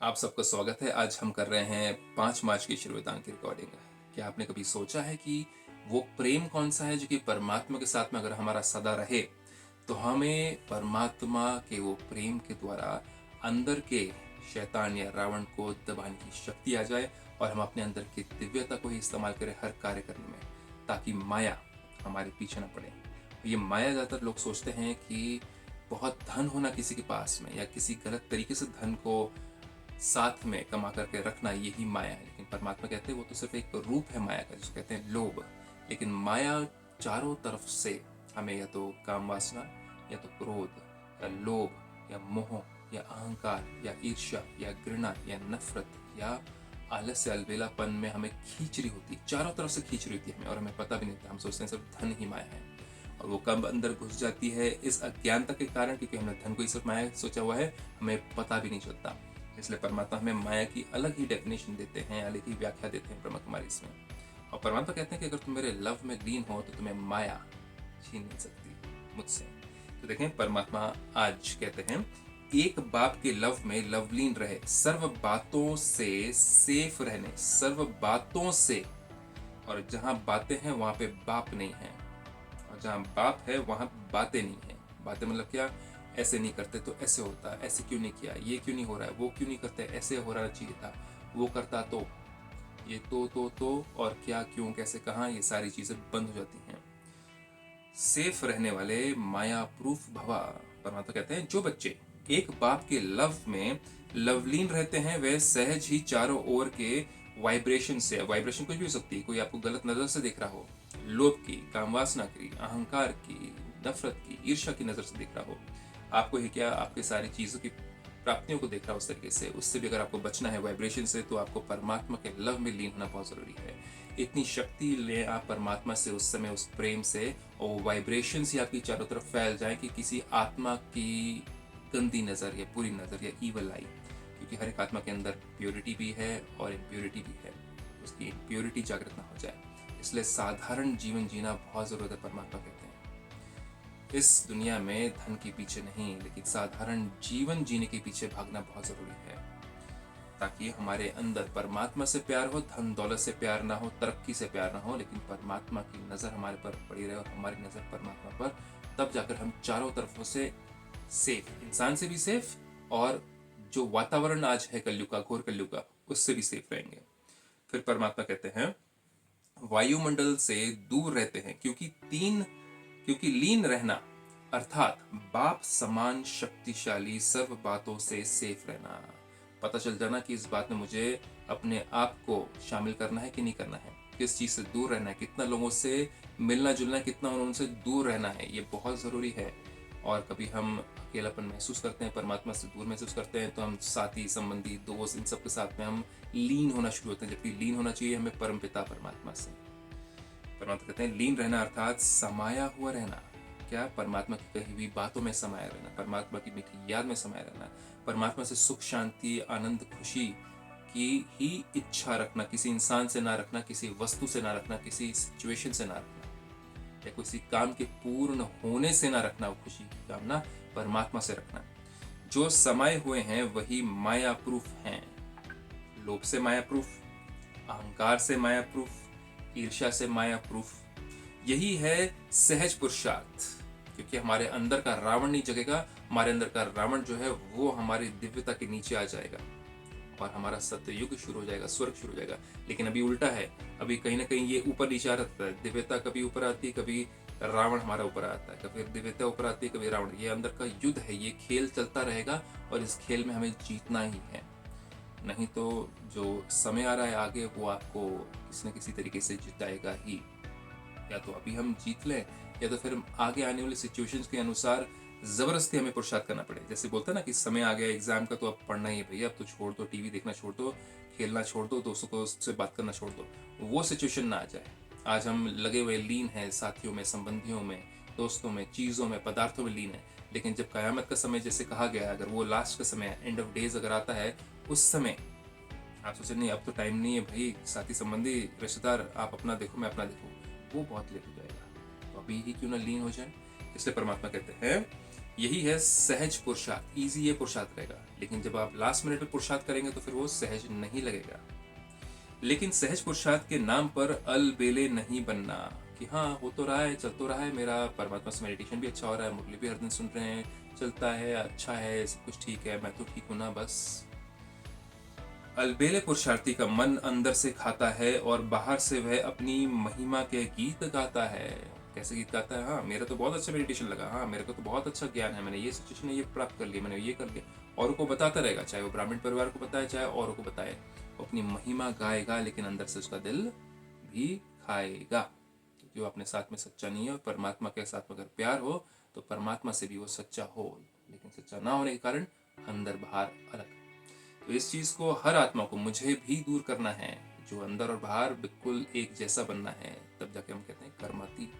आप सबका स्वागत है। आज हम कर रहे हैं 5 मार्च की श्रीवेदांत की रिकॉर्डिंग। क्या आपने कभी सोचा है कि वो प्रेम कौन सा है जो कि परमात्मा के साथ में अगर हमारा सदा रहे तो हमें परमात्मा के वो प्रेम के द्वारा अंदर के शैतान या रावण को दबाने की शक्ति आ जाए और हम अपने अंदर की दिव्यता को ही इस्तेमाल करें हर कार्य करने में, ताकि माया हमारे पीछे न पड़े। ये माया ज़्यादातर लोग सोचते हैं कि बहुत धन होना किसी के पास में या किसी गलत तरीके से धन को साथ में कमा करके रखना, यही माया है। लेकिन परमात्मा कहते हैं वो तो सिर्फ एक रूप है माया का, जिसको कहते हैं लोभ। लेकिन माया चारों तरफ से हमें या तो काम वासना या तो क्रोध या लोभ या मोह या अहंकार या ईर्ष्या या घृणा या नफरत या आलस्य अलबेलापन में हमें खींच रही होती, चारों तरफ से खींच रही होती है हमें, और हमें पता भी नहीं होता। हम सोचते हैं सिर्फ धन ही माया है, और वो कब अंदर घुस जाती है इस अज्ञानता के कारण, क्योंकि हमने धन को ही सिर्फ माया सोचा हुआ है, हमें पता भी नहीं चलता। इसलिए परमात्मा हमें माया की अलग ही डेफिनेशन देते हैं, अलग ही व्याख्या देते हैं ब्रह्म कुमारी इसमें। और परमात्मा कहते हैं कि अगर तुम मेरे लव में लीन हो तो तुम्हें माया छीन नहीं सकती मुझसे। तो देखें, परमात्मा आज कहते हैं एक बाप के लव में लवलीन रहे, सर्व बातों से सेफ रहने, सर्व बातों से। और जहां बातें हैं वहां पे बाप नहीं है, और जहां बाप है वहां बातें नहीं है। बातें मतलब क्या? ऐसे नहीं करते तो ऐसे होता, ऐसे क्यों नहीं किया, ये क्यों नहीं हो रहा है, वो क्यों नहीं करते, ऐसे हो रहा चाहिए था, वो करता तो, ये तो और क्या, क्यों, कैसे, कहाँ, ये सारी चीजें बंद हो जाती हैं। सेफ रहने वाले माया प्रूफ भवा। परमात्मा कहते हैं जो बच्चे एक बाप के लव में लवलीन रहते हैं वे सहज ही चारों ओर के वाइब्रेशन से, वाइब्रेशन कुछ भी हो सकती है, कोई आपको गलत नजर से देख रहा हो, लोभ की, कामवासना की, अहंकार की, नफरत की, ईर्ष्या की नजर से देख रहा हो, आपको ही क्या आपके सारी चीजों की प्राप्तियों को देख रहा हो उस तरीके से, उससे भी अगर आपको बचना है वाइब्रेशन से, तो आपको परमात्मा के लव में लीन होना बहुत जरूरी है। इतनी शक्ति ले आप परमात्मा से उस समय, उस प्रेम से, और वाइब्रेशन ही आपकी चारों तरफ फैल जाए कि किसी आत्मा की गंदी नजर या बुरी नजर या ईवल आई, क्योंकि हर एक आत्मा के अंदर प्योरिटी भी है और इम्प्योरिटी भी है, उसकी इम्प्योरिटी जागृत ना हो जाए। इसलिए साधारण जीवन जीना बहुत जरूरत है। परमात्मा कहते हैं इस दुनिया में धन के पीछे नहीं, लेकिन साधारण जीवन जीने के पीछे भागना बहुत जरूरी है, ताकि हमारे अंदर परमात्मा से प्यार हो, धन दौलत से प्यार ना हो, तरक्की से प्यार ना हो, लेकिन परमात्मा की नज़र हमारे पर पड़ी रहे और हमारी नज़र परमात्मा पर। तब जाकर हम चारों तरफों से सेफ, इंसान से भी सेफ, और जो वातावरण आज है कलयुग का, घोर कलयुग का, उससे भी सेफ रहेंगे। फिर परमात्मा कहते हैं वायुमंडल से दूर रहते हैं, क्योंकि लीन रहना अर्थात बाप समान शक्तिशाली सर्व बातों से सेफ रहना। पता चल जाना कि इस बात में मुझे अपने आप को शामिल करना है कि नहीं करना है, किस चीज से दूर रहना है, कितना लोगों से मिलना जुलना है, कितना उनसे दूर रहना है, ये बहुत जरूरी है। और कभी हम अकेलापन महसूस करते हैं, परमात्मा से दूर महसूस करते हैं, तो हम साथी, संबंधी, दोस्त, इन सब के साथ में हम लीन होना शुरू होते हैं, जबकि लीन होना चाहिए हमें परमपिता परमात्मा से। परमात्मा कहते हैं लीन रहना अर्थात समाया हुआ रहना। क्या? परमात्मा की कही हुई बातों में समाया रहना, परमात्मा की मीठी याद में समाया रहना, परमात्मा से सुख, शांति, आनंद, खुशी की ही इच्छा रखना, किसी इंसान से ना रखना, किसी वस्तु से ना रखना, किसी सिचुएशन से ना रखना, या किसी काम के पूर्ण होने से ना रखना, वो खुशी की कामना परमात्मा से रखना। जो समाये हुए हैं वही माया प्रूफ हैं। लोभ से माया प्रूफ, अहंकार से माया प्रूफ, ईर्ष्या से माया प्रूफ। यही है सहज पुरुषार्थ, क्योंकि हमारे अंदर का रावण नहीं जगेगा, हमारे अंदर का रावण जो है वो हमारी दिव्यता के नीचे आ जाएगा और हमारा सत्ययुग शुरू हो जाएगा, स्वर्ग शुरू हो जाएगा। लेकिन अभी उल्टा है, अभी कहीं ना कहीं ये ऊपर नीचे आ रहता है, दिव्यता कभी ऊपर आती है, कभी रावण हमारा ऊपर आता है, कभी दिव्यता ऊपर आती है, कभी रावण। ये अंदर का युद्ध है, ये खेल चलता रहेगा और इस खेल में हमें जीतना ही है। नहीं तो जो समय आ रहा है आगे, वो आपको किसी न किसी तरीके से जिताएगा ही। या तो अभी हम जीत लें, या तो फिर आगे आने वाली सिचुएशंस के अनुसार जबरदस्ती हमें पुरुषार्थ करना पड़े। जैसे बोलते हैं ना कि समय आ गया एग्जाम का, तो अब पढ़ना ही है भैया, अब तो छोड़ दो, टीवी देखना छोड़ दो, खेलना छोड़ दो, दोस्तों को से बात करना छोड़ दो, वो सिचुएशन ना आ जाए। आज हम लगे हुए लीन हैं साथियों में, संबंधियों में, दोस्तों में, चीज़ों में, पदार्थों में लीन है। लेकिन जब कयामत का समय जैसे कहा गया है, अगर वो लास्ट का समय, एंड ऑफ डेज अगर आता है, उस समय आप सोचे नहीं अब तो टाइम नहीं है भाई, साथी, संबंधी, रिश्तेदार, आप अपना देखो, मैं अपना देखूँ, वो बहुत लेट हो जाएगा। तो अभी ही क्यों ना लीन हो जाए। इसलिए परमात्मा कहते हैं यही है सहज पुरुषार्थ। इजी ये पुरुषार्थ रहेगा, लेकिन जब आप लास्ट मिनट में पुरुषार्थ करेंगे तो फिर वो सहज नहीं लगेगा। लेकिन सहज पुरुषार्थ के नाम पर अलबेले नहीं बनना कि हाँ हो तो रहा है, चल तो रहा है, मेरा परमात्मा से मेडिटेशन भी अच्छा हो रहा है, मुरली भी हर दिन सुन रहे हैं, चलता है, अच्छा है, सब कुछ ठीक है, मैं तो ठीक हूं ना बस। अलबेले पुरुषार्थी का मन अंदर से खाता है और बाहर से वह अपनी महिमा के गीत गाता है। कैसे गीत गाता है? हाँ मेरा तो बहुत अच्छा मेडिटेशन लगा, हाँ मेरे को तो बहुत अच्छा ज्ञान है, मैंने ये सिचुएशन ये प्राप्त कर लिया, मैंने ये कर लिया। औरों को बताता रहेगा, चाहे वो ब्राह्मण परिवार को बताए चाहे औरों को बताए, वो अपनी महिमा गाएगा, लेकिन अंदर से उसका दिल भी खाएगा। क्योंकि वो अपने साथ में सच्चा नहीं है, और परमात्मा के साथ में अगर प्यार हो तो परमात्मा से भी वो सच्चा हो, लेकिन सच्चा ना होने के कारण अंदर बाहर अलग। तो इस चीज को हर आत्मा को, मुझे भी दूर करना है, जो अंदर और बाहर बिल्कुल एक जैसा बनना है, तब जाके हम कहते हैं कर्मातीत,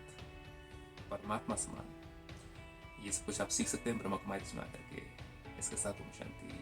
परमात्मा समान। ये सब कुछ आप सीख सकते हैं ब्रह्म कुमारी में आकर के। इसके साथ ओम शांति।